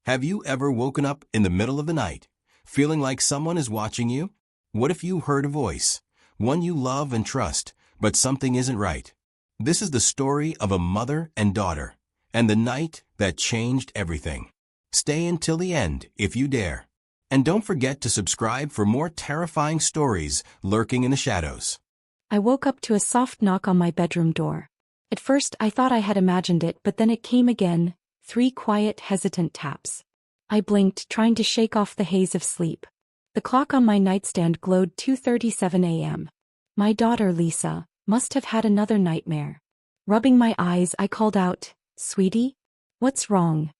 Have you ever woken up in the middle of the night, feeling like someone is watching you? What if you heard a voice, one you love and trust, but something isn't right? This is the story of a mother and daughter, and the night that changed everything. Stay until the end if you dare. And don't forget to subscribe for more terrifying stories lurking in the shadows. I woke up to a soft knock on my bedroom door. At first I thought I had imagined it, but then it came again, 3 quiet, hesitant taps. I blinked, trying to shake off the haze of sleep. The clock on my nightstand glowed 2:37 a.m. My daughter Lisa must have had another nightmare. Rubbing my eyes, I called out, "Sweetie? What's wrong?"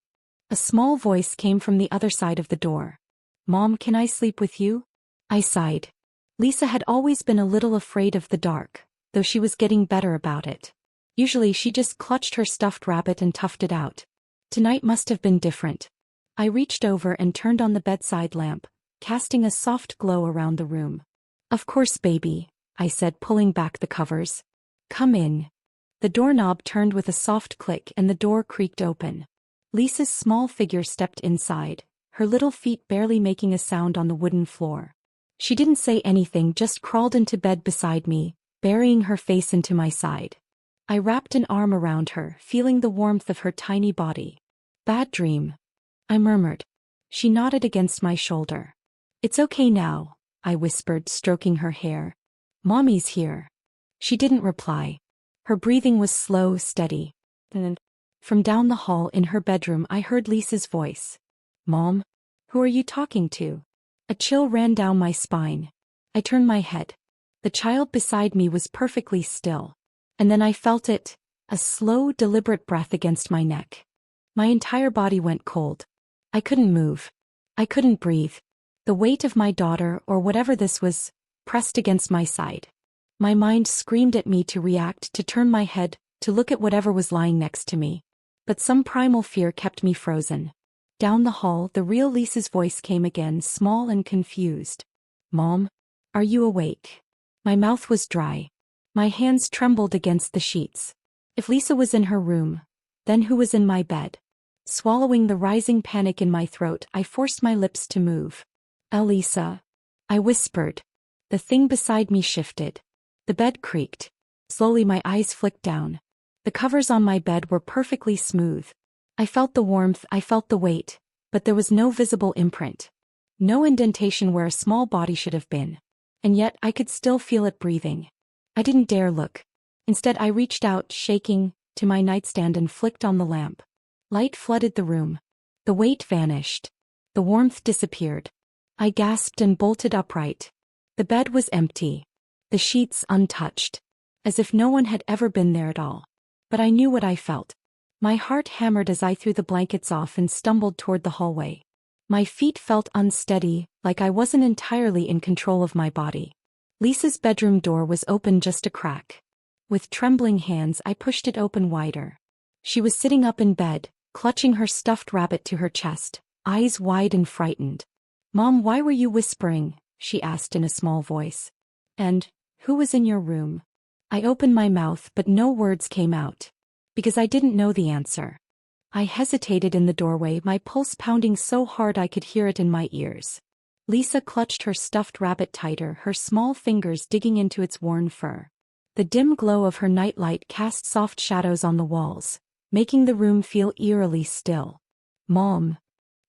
A small voice came from the other side of the door. "Mom, can I sleep with you?" I sighed. Lisa had always been a little afraid of the dark, though she was getting better about it. Usually she just clutched her stuffed rabbit and toughed it out. Tonight must have been different. I reached over and turned on the bedside lamp, casting a soft glow around the room. "Of course, baby," I said, pulling back the covers. "Come in." The doorknob turned with a soft click and the door creaked open. Lisa's small figure stepped inside, her little feet barely making a sound on the wooden floor. She didn't say anything, just crawled into bed beside me, burying her face into my side. I wrapped an arm around her, feeling the warmth of her tiny body. "Bad dream," I murmured. She nodded against my shoulder. "It's okay now," I whispered, stroking her hair. "Mommy's here." She didn't reply. Her breathing was slow, steady. And from down the hall in her bedroom I heard Lisa's voice. "Mom? Who are you talking to?" A chill ran down my spine. I turned my head. The child beside me was perfectly still. And then I felt it, a slow, deliberate breath against my neck. My entire body went cold. I couldn't move. I couldn't breathe. The weight of my daughter, or whatever this was, pressed against my side. My mind screamed at me to react, to turn my head, to look at whatever was lying next to me. But some primal fear kept me frozen. Down the hall, the real Lisa's voice came again, small and confused. "Mom? Are you awake?" My mouth was dry. My hands trembled against the sheets. If Lisa was in her room, then who was in my bed? Swallowing the rising panic in my throat, I forced my lips to move. "Elisa," I whispered. The thing beside me shifted. The bed creaked. Slowly my eyes flicked down. The covers on my bed were perfectly smooth. I felt the warmth, I felt the weight, but there was no visible imprint. No indentation where a small body should have been. And yet I could still feel it breathing. I didn't dare look. Instead I reached out, shaking, to my nightstand and flicked on the lamp. Light flooded the room. The weight vanished. The warmth disappeared. I gasped and bolted upright. The bed was empty. The sheets untouched. As if no one had ever been there at all. But I knew what I felt. My heart hammered as I threw the blankets off and stumbled toward the hallway. My feet felt unsteady, like I wasn't entirely in control of my body. Lisa's bedroom door was open just a crack. With trembling hands I pushed it open wider. She was sitting up in bed, clutching her stuffed rabbit to her chest, eyes wide and frightened. "Mom, why were you whispering?" she asked in a small voice. "And who was in your room?" I opened my mouth but no words came out. Because I didn't know the answer. I hesitated in the doorway, my pulse pounding so hard I could hear it in my ears. Lisa clutched her stuffed rabbit tighter, her small fingers digging into its worn fur. The dim glow of her nightlight cast soft shadows on the walls, making the room feel eerily still. "Mom."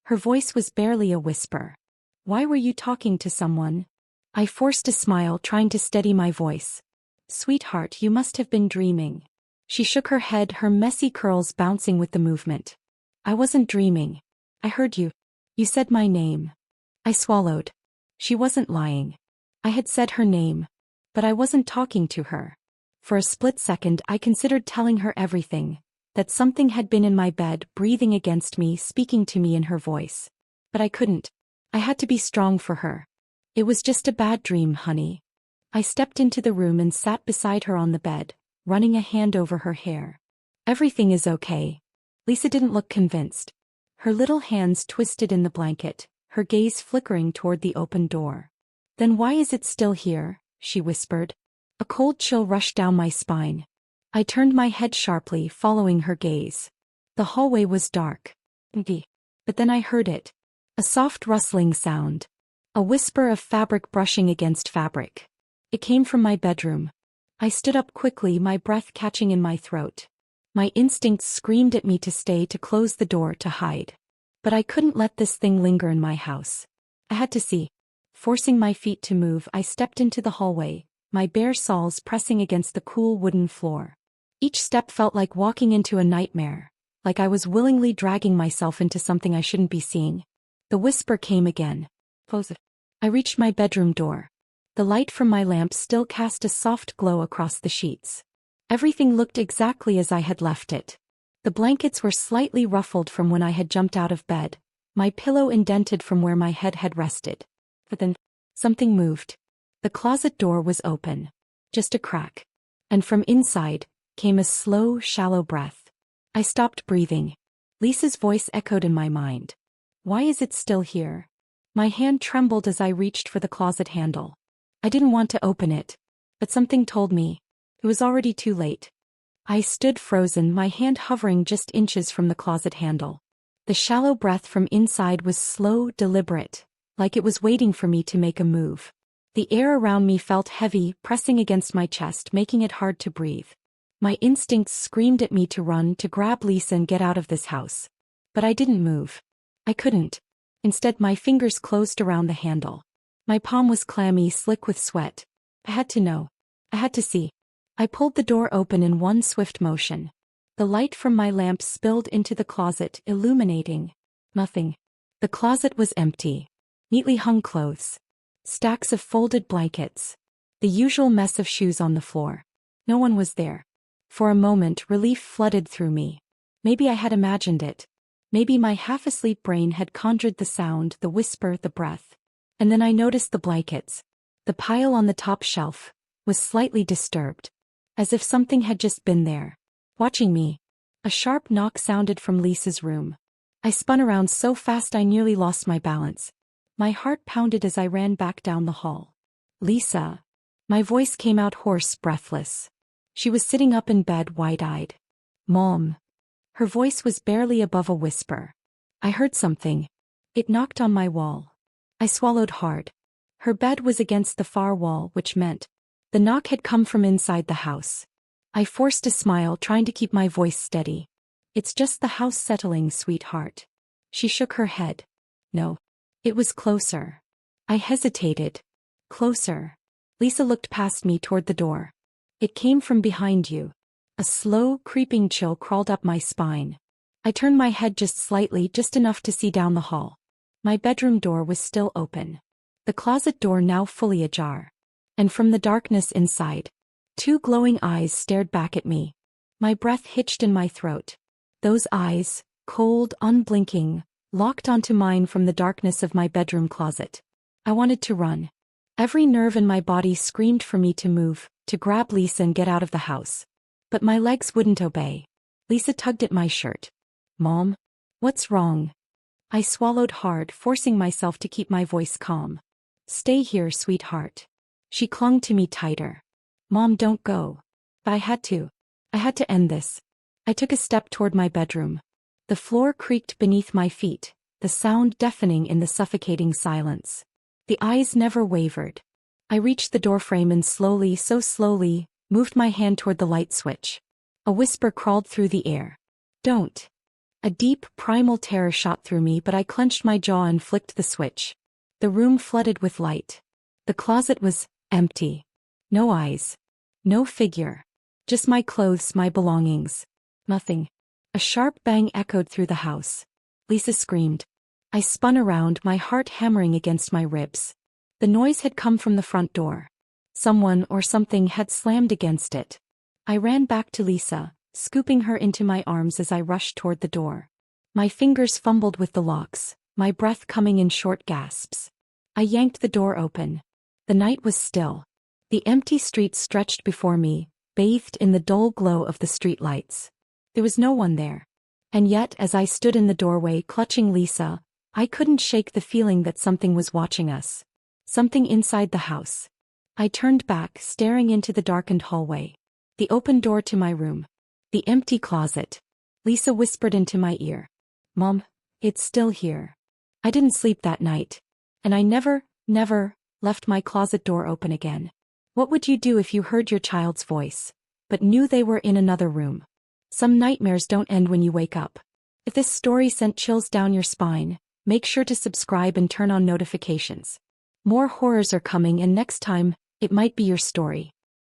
Her voice was barely a whisper. "Why were you talking to someone?" I forced a smile, trying to steady my voice. "Sweetheart, you must have been dreaming." She shook her head, her messy curls bouncing with the movement. "I wasn't dreaming. I heard you. You said my name." I swallowed. She wasn't lying. I had said her name. But I wasn't talking to her. For a split second I considered telling her everything. That something had been in my bed, breathing against me, speaking to me in her voice. But I couldn't. I had to be strong for her. "It was just a bad dream, honey." I stepped into the room and sat beside her on the bed, running a hand over her hair. "Everything is okay." Lisa didn't look convinced. Her little hands twisted in the blanket, her gaze flickering toward the open door. "Then why is it still here?" she whispered. A cold chill rushed down my spine. I turned my head sharply, following her gaze. The hallway was dark. The But then I heard it. A soft rustling sound. A whisper of fabric brushing against fabric. It came from my bedroom. I stood up quickly, my breath catching in my throat. My instincts screamed at me to stay, to close the door, to hide. But I couldn't let this thing linger in my house. I had to see. Forcing my feet to move, I stepped into the hallway, my bare soles pressing against the cool wooden floor. Each step felt like walking into a nightmare, like I was willingly dragging myself into something I shouldn't be seeing. The whisper came again. Close it. I reached my bedroom door. The light from my lamp still cast a soft glow across the sheets. Everything looked exactly as I had left it. The blankets were slightly ruffled from when I had jumped out of bed, my pillow indented from where my head had rested. But then, something moved. The closet door was open. Just a crack. And from inside, came a slow, shallow breath. I stopped breathing. Lisa's voice echoed in my mind. Why is it still here? My hand trembled as I reached for the closet handle. I didn't want to open it, but something told me. It was already too late. I stood frozen, my hand hovering just inches from the closet handle. The shallow breath from inside was slow, deliberate, like it was waiting for me to make a move. The air around me felt heavy, pressing against my chest, making it hard to breathe. My instincts screamed at me to run, to grab Lisa and get out of this house. But I didn't move. I couldn't. Instead, my fingers closed around the handle. My palm was clammy, slick with sweat. I had to know. I had to see. I pulled the door open in one swift motion. The light from my lamp spilled into the closet, illuminating nothing. The closet was empty. Neatly hung clothes. Stacks of folded blankets. The usual mess of shoes on the floor. No one was there. For a moment, relief flooded through me. Maybe I had imagined it. Maybe my half-asleep brain had conjured the sound, the whisper, the breath. And then I noticed the blankets. The pile on the top shelf was slightly disturbed. As if something had just been there, watching me. A sharp knock sounded from Lisa's room. I spun around so fast I nearly lost my balance. My heart pounded as I ran back down the hall. Lisa. My voice came out hoarse, breathless. She was sitting up in bed, wide-eyed. Mom. Her voice was barely above a whisper. I heard something. It knocked on my wall. I swallowed hard. Her bed was against the far wall, which meant the knock had come from inside the house. I forced a smile, trying to keep my voice steady. It's just the house settling, sweetheart. She shook her head. No. It was closer. I hesitated. Closer. Lisa looked past me toward the door. It came from behind you. A slow, creeping chill crawled up my spine. I turned my head just slightly, just enough to see down the hall. My bedroom door was still open. The closet door now fully ajar. And from the darkness inside, two glowing eyes stared back at me. My breath hitched in my throat. Those eyes, cold, unblinking, locked onto mine from the darkness of my bedroom closet. I wanted to run. Every nerve in my body screamed for me to move, to grab Lisa and get out of the house. But my legs wouldn't obey. Lisa tugged at my shirt. Mom? What's wrong? I swallowed hard, forcing myself to keep my voice calm. Stay here, sweetheart. She clung to me tighter. Mom, don't go. But I had to. I had to end this. I took a step toward my bedroom. The floor creaked beneath my feet, the sound deafening in the suffocating silence. The eyes never wavered. I reached the doorframe and slowly, so slowly, moved my hand toward the light switch. A whisper crawled through the air. Don't. A deep, primal terror shot through me, but I clenched my jaw and flicked the switch. The room flooded with light. The closet was empty. No eyes. No figure. Just my clothes, my belongings. Nothing. A sharp bang echoed through the house. Lisa screamed. I spun around, my heart hammering against my ribs. The noise had come from the front door. Someone or something had slammed against it. I ran back to Lisa, scooping her into my arms as I rushed toward the door. My fingers fumbled with the locks, my breath coming in short gasps. I yanked the door open. The night was still. The empty street stretched before me, bathed in the dull glow of the streetlights. There was no one there. And yet, as I stood in the doorway clutching Lisa, I couldn't shake the feeling that something was watching us. Something inside the house. I turned back, staring into the darkened hallway. The open door to my room. The empty closet. Lisa whispered into my ear. Mom, It's still here. I didn't sleep that night. And I never left my closet door open again. What would you do if you heard your child's voice, but knew they were in another room? Some nightmares don't end when you wake up. If this story sent chills down your spine, make sure to subscribe and turn on notifications. More horrors are coming, and next time, it might be your story.